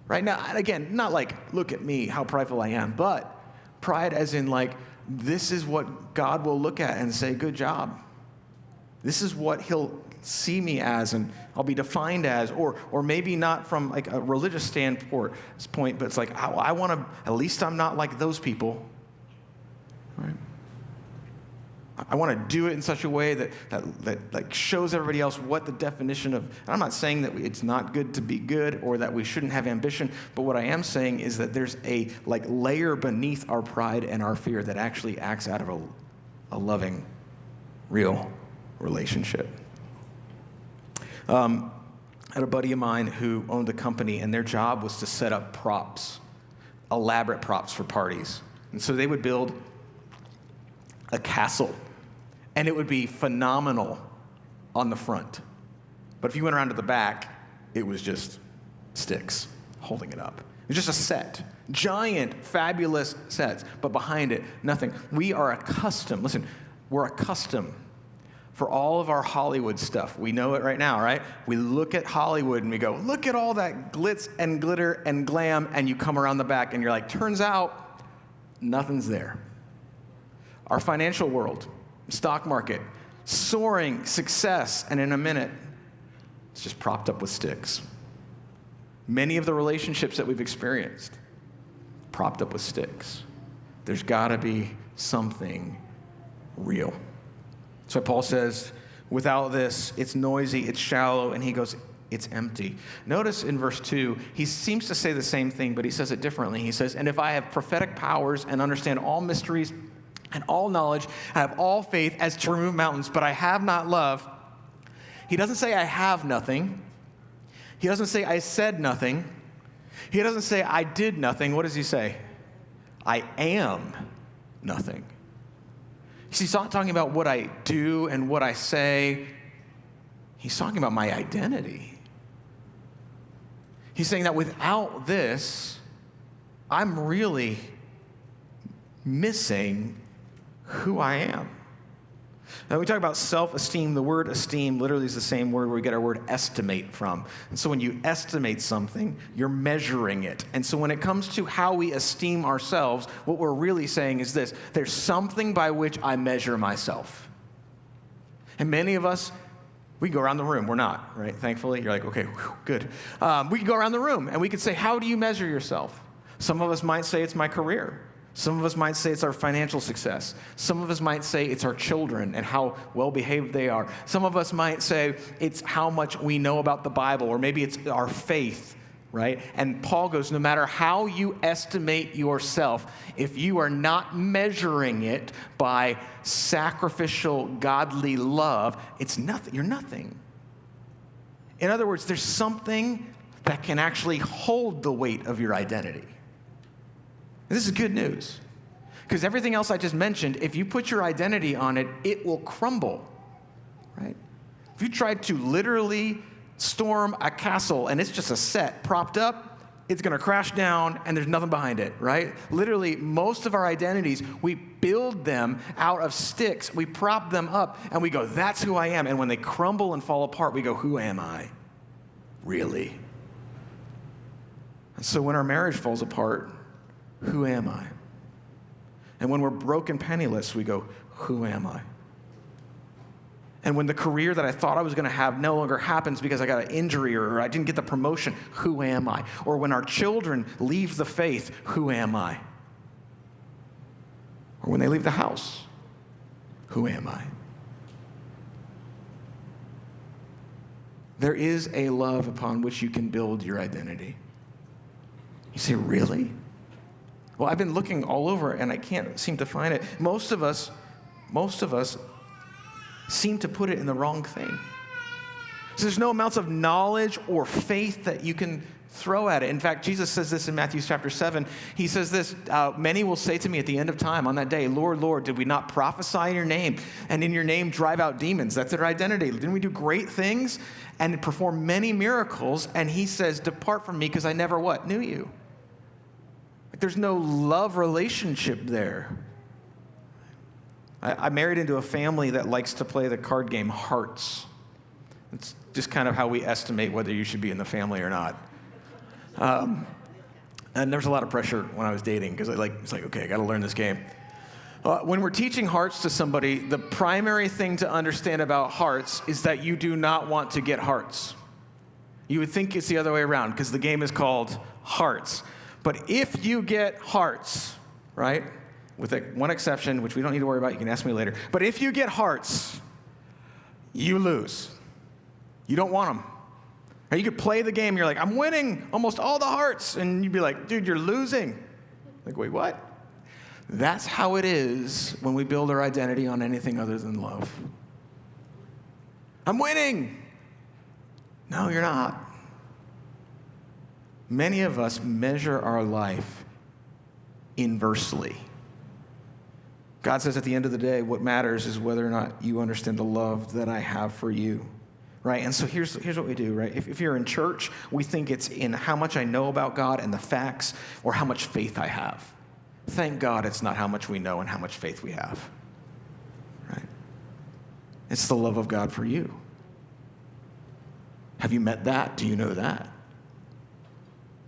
Right? Now, again, not like, look at me, how prideful I am, but pride as in like, this is what God will look at and say, good job. This is what he'll see me as, and I'll be defined as, or maybe not from like a religious standpoint, but it's like, I want to, at least I'm not like those people. Right? I want to do it in such a way that like shows everybody else what the definition of, and I'm not saying that it's not good to be good or that we shouldn't have ambition, but what I am saying is that there's a like layer beneath our pride and our fear that actually acts out of a loving, real relationship. I had a buddy of mine who owned a company, and their job was to set up props, elaborate props for parties. And so they would build a castle, and it would be phenomenal on the front. But if you went around to the back, it was just sticks holding it up. It was just a set. Giant, fabulous sets. But behind it, nothing. We are accustomed. Listen, we're accustomed for all of our Hollywood stuff. We know it right now, right? We look at Hollywood and we go, look at all that glitz and glitter and glam, and you come around the back and you're like, turns out, nothing's there. Our financial world, stock market, soaring success, and in a minute, it's just propped up with sticks. Many of the relationships that we've experienced, propped up with sticks. There's got to be something real. So Paul says, without this, it's noisy, it's shallow, and he goes, it's empty. Notice in verse 2, he seems to say the same thing, but he says it differently. He says, and if I have prophetic powers and understand all mysteries and all knowledge, I have all faith as to remove mountains, but I have not love. He doesn't say I have nothing. He doesn't say I said nothing. He doesn't say I did nothing. What does he say? I am nothing. He's not talking about what I do and what I say. He's talking about my identity. He's saying that without this, I'm really missing who I am. Now, we talk about self-esteem. The word esteem literally is the same word where we get our word estimate from. And so when you estimate something, you're measuring it. And so when it comes to how we esteem ourselves, what we're really saying is this: there's something by which I measure myself. And many of us, we go around the room. We're not, right? Thankfully, you're like, okay, whew, good. We can go around the room and we could say, how do you measure yourself? Some of us might say it's my career. Some of us might say it's our financial success. Some of us might say it's our children and how well-behaved they are. Some of us might say it's how much we know about the Bible, or maybe it's our faith, right? And Paul goes, no matter how you estimate yourself, if you are not measuring it by sacrificial, godly love, it's nothing. You're nothing. In other words, there's something that can actually hold the weight of your identity. This is good news, because everything else I just mentioned, if you put your identity on it, it will crumble, right? If you tried to literally storm a castle and it's just a set propped up, it's going to crash down and there's nothing behind it, right? Literally, most of our identities, we build them out of sticks. We prop them up and we go, that's who I am. And when they crumble and fall apart, we go, who am I? Really? And so when our marriage falls apart, who am I? And when we're broken penniless, we go, who am I? And when the career that I thought I was going to have no longer happens because I got an injury or I didn't get the promotion, who am I? Or when our children leave the faith, who am I? Or when they leave the house, who am I? There is a love upon which you can build your identity. You say, really? Well, I've been looking all over and I can't seem to find it. Most of us seem to put it in the wrong thing. So there's no amounts of knowledge or faith that you can throw at it. In fact, Jesus says this in Matthew chapter 7. He says this, many will say to me at the end of time on that day, Lord, Lord, did we not prophesy in your name and in your name drive out demons? That's their identity. Didn't we do great things and perform many miracles? And he says, depart from me because I never what? Knew you. There's no love relationship there. I married into a family that likes to play the card game Hearts. It's just kind of how we estimate whether you should be in the family or not. And there was a lot of pressure when I was dating because it's like, okay, I got to learn this game. When we're teaching Hearts to somebody, the primary thing to understand about Hearts is that you do not want to get hearts. You would think it's the other way around because the game is called Hearts. But if you get hearts, right, with one exception, which we don't need to worry about, you can ask me later. But if you get hearts, you lose. You don't want them. Or you could play the game, you're like, I'm winning almost all the hearts. And you'd be like, dude, you're losing. Like, wait, what? That's how it is when we build our identity on anything other than love. I'm winning. No, you're not. Many of us measure our life inversely. God says at the end of the day, what matters is whether or not you understand the love that I have for you, right? And so here's what we do, right? If you're in church, we think it's in how much I know about God and the facts or how much faith I have. Thank God it's not how much we know and how much faith we have, right? It's the love of God for you. Have you met that? Do you know that?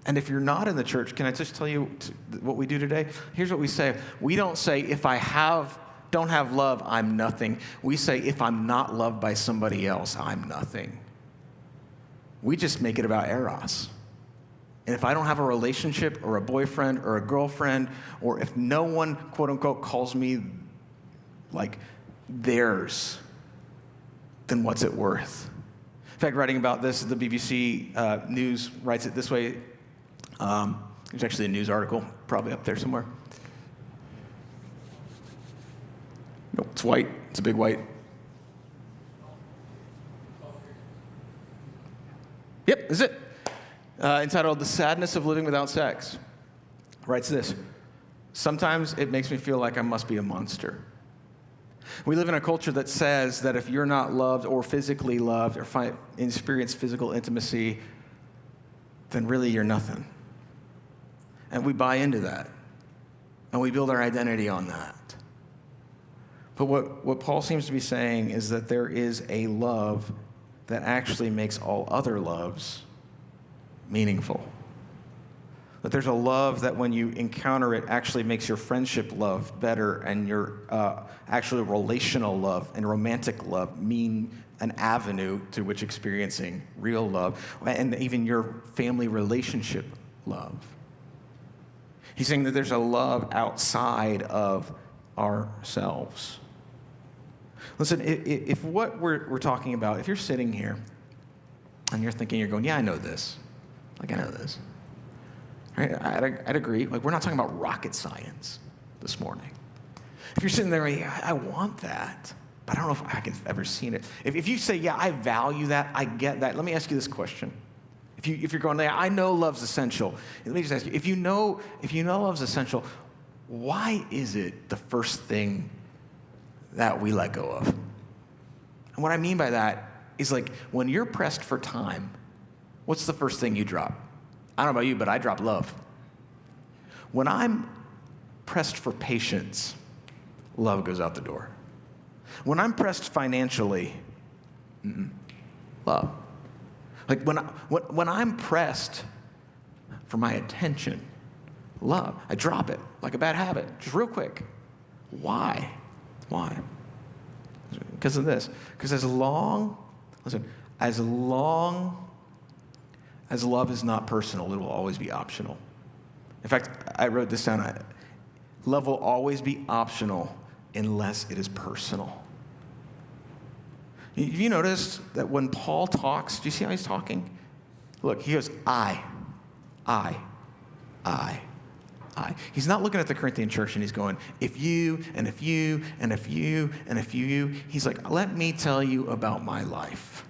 And if you're not in the church, can I just tell you what we do today? Here's what we say. We don't say, if I don't have love, I'm nothing. We say, if I'm not loved by somebody else, I'm nothing. We just make it about eros. And if I don't have a relationship or a boyfriend or a girlfriend, or if no one, quote unquote, calls me like theirs, then what's it worth? In fact, writing about this, the BBC News writes it this way. There's actually a news article, probably up there somewhere. Nope, it's white. It's a big white. Yep, this is it. Entitled "The Sadness of Living Without Sex." Writes this: "Sometimes it makes me feel like I must be a monster." We live in a culture that says that if you're not loved or physically loved or experience physical intimacy, then really you're nothing. And we buy into that. And we build our identity on that. But what Paul seems to be saying is that there is a love that actually makes all other loves meaningful. That there's a love that when you encounter it actually makes your friendship love better, and your actually relational love and romantic love mean an avenue through which experiencing real love, and even your family relationship love. He's saying that there's a love outside of ourselves. Listen, if what we're talking about, if you're sitting here and you're thinking, you're going, yeah, I know this. Like, I know this. Right? I'd agree. Like, we're not talking about rocket science this morning. If you're sitting there going, yeah, I want that, but I don't know if I have ever seen it. If you say, yeah, I value that, I get that, let me ask you this question. If you're going, yeah, I know love's essential. Let me just ask you, if you know love's essential, why is it the first thing that we let go of? And what I mean by that is, like, when you're pressed for time, what's the first thing you drop? I don't know about you, but I drop love. When I'm pressed for patience, love goes out the door. When I'm pressed financially, love. Like when I'm pressed for my attention, love. I drop it like a bad habit, just real quick. Why? Why? Because of this. Because as long as love is not personal, it will always be optional. In fact, I wrote this down. Love will always be optional unless it is personal. Have you noticed that when Paul talks, do you see how he's talking? Look, he goes, I. He's not looking at the Corinthian church and he's going, if you, and if you, and if you, and if you. He's like, let me tell you about my life.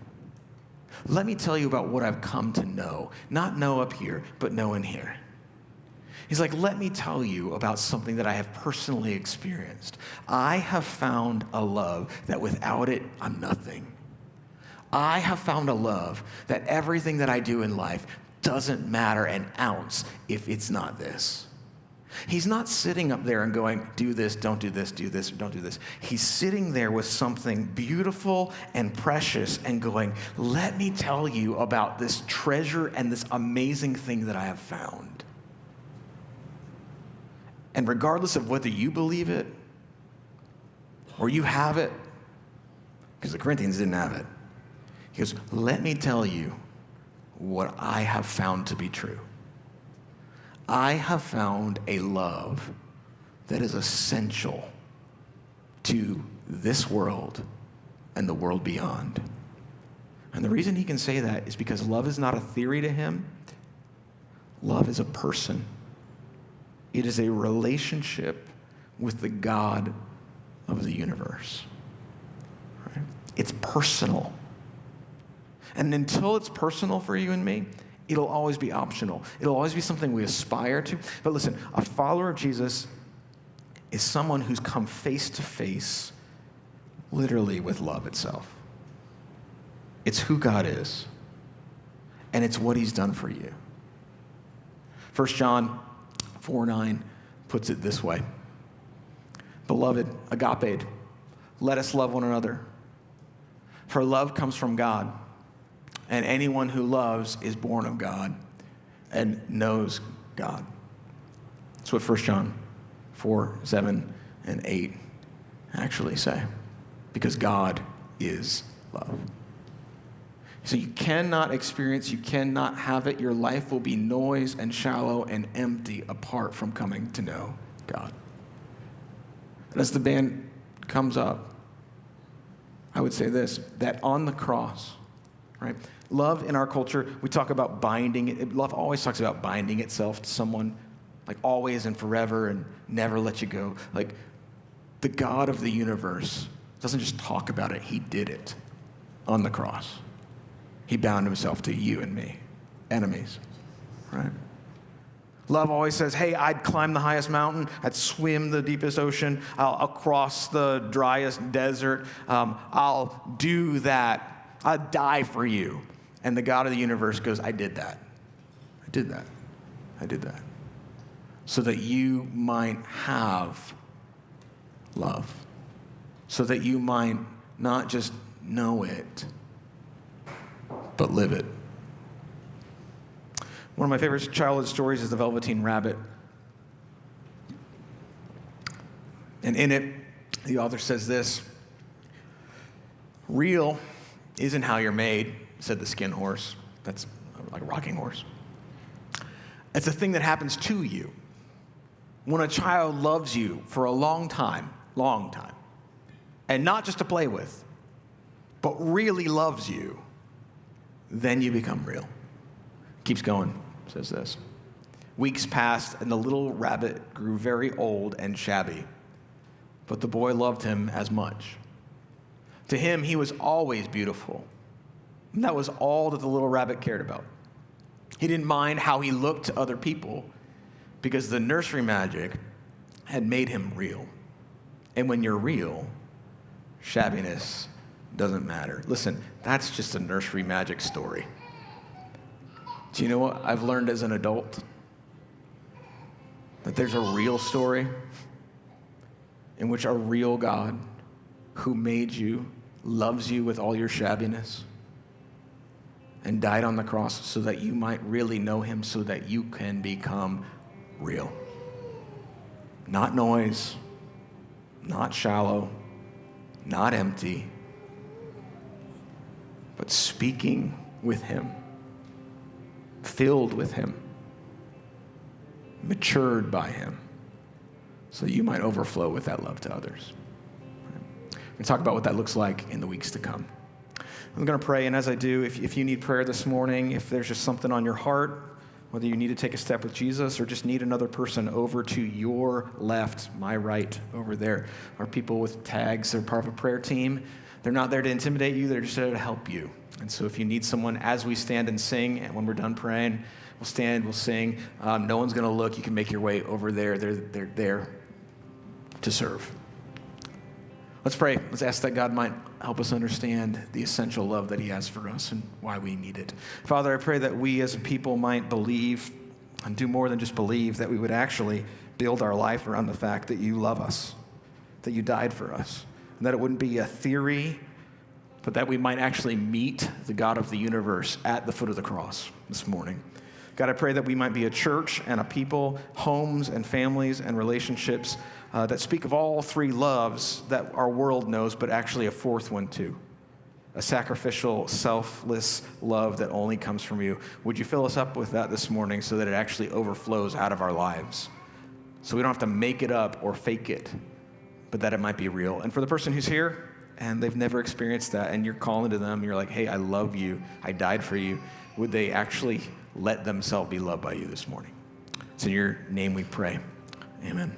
Let me tell you about what I've come to know. Not know up here, but know in here. He's like, let me tell you about something that I have personally experienced. I have found a love that without it, I'm nothing. I have found a love that everything that I do in life doesn't matter an ounce if it's not this. He's not sitting up there and going, do this, don't do this, do this, don't do this. He's sitting there with something beautiful and precious and going, let me tell you about this treasure and this amazing thing that I have found. And regardless of whether you believe it or you have it, because the Corinthians didn't have it, he goes, let me tell you what I have found to be true. I have found a love that is essential to this world and the world beyond. And the reason he can say that is because love is not a theory to him. Love is a person. It is a relationship with the God of the universe. Right? It's personal. And until it's personal for you and me, it'll always be optional. It'll always be something we aspire to. But listen, a follower of Jesus is someone who's come face to face literally with love itself. It's who God is, and it's what he's done for you. 1 John 4:9 puts it this way. Beloved, agape, let us love one another. For love comes from God, and anyone who loves is born of God and knows God. That's what 1 John 4, 7, and 8 actually say, because God is love. So you cannot experience, you cannot have it. Your life will be noise and shallow and empty apart from coming to know God. And as the band comes up, I would say this, that on the cross, right? Love in our culture, we talk about binding it. Love always talks about binding itself to someone, like always and forever and never let you go. Like the God of the universe doesn't just talk about it, he did it on the cross. He bound himself to you and me, enemies, right? Love always says, hey, I'd climb the highest mountain, I'd swim the deepest ocean, I'll cross the driest desert, I'll do that, I'd die for you. And the God of the universe goes, I did that. I did that. I did that. So that you might have love. So that you might not just know it, but live it. One of my favorite childhood stories is The Velveteen Rabbit. And in it, the author says this, real isn't how you're made, said the skin horse. That's like a rocking horse. It's a thing that happens to you. When a child loves you for a long time, and not just to play with, but really loves you, then you become real. Keeps going, says this. Weeks passed, and the little rabbit grew very old and shabby, but the boy loved him as much. To him, he was always beautiful. And that was all that the little rabbit cared about. He didn't mind how he looked to other people because the nursery magic had made him real. And when you're real, shabbiness doesn't matter. Listen, that's just a nursery magic story. Do you know what I've learned as an adult? That there's a real story in which a real God who made you, loves you with all your shabbiness, and died on the cross so that you might really know him, so that you can become real. Not noise, not shallow, not empty, but speaking with him, filled with him, matured by him, so that you might overflow with that love to others. We'll talk about what that looks like in the weeks to come. I'm going to pray, and as I do, if you need prayer this morning, if there's just something on your heart, whether you need to take a step with Jesus or just need another person over to your left, my right, over there, are people with tags. They're part of a prayer team. They're not there to intimidate you. They're just there to help you. And so if you need someone, as we stand and sing, and when we're done praying, we'll stand, we'll sing. No one's going to look. You can make your way over there. They're there to serve. Let's pray. Let's ask that God might help us understand the essential love that he has for us and why we need it. Father, I pray that we as a people might believe and do more than just believe, that we would actually build our life around the fact that you love us, that you died for us, and that it wouldn't be a theory, but that we might actually meet the God of the universe at the foot of the cross this morning. God, I pray that we might be a church and a people, homes and families and relationships that speak of all three loves that our world knows, but actually a fourth one too. A sacrificial, selfless love that only comes from you. Would you fill us up with that this morning so that it actually overflows out of our lives? So we don't have to make it up or fake it, but that it might be real. And for the person who's here and they've never experienced that, and you're calling to them, you're like, hey, I love you, I died for you, would they actually let themselves be loved by you this morning? It's in your name we pray. Amen.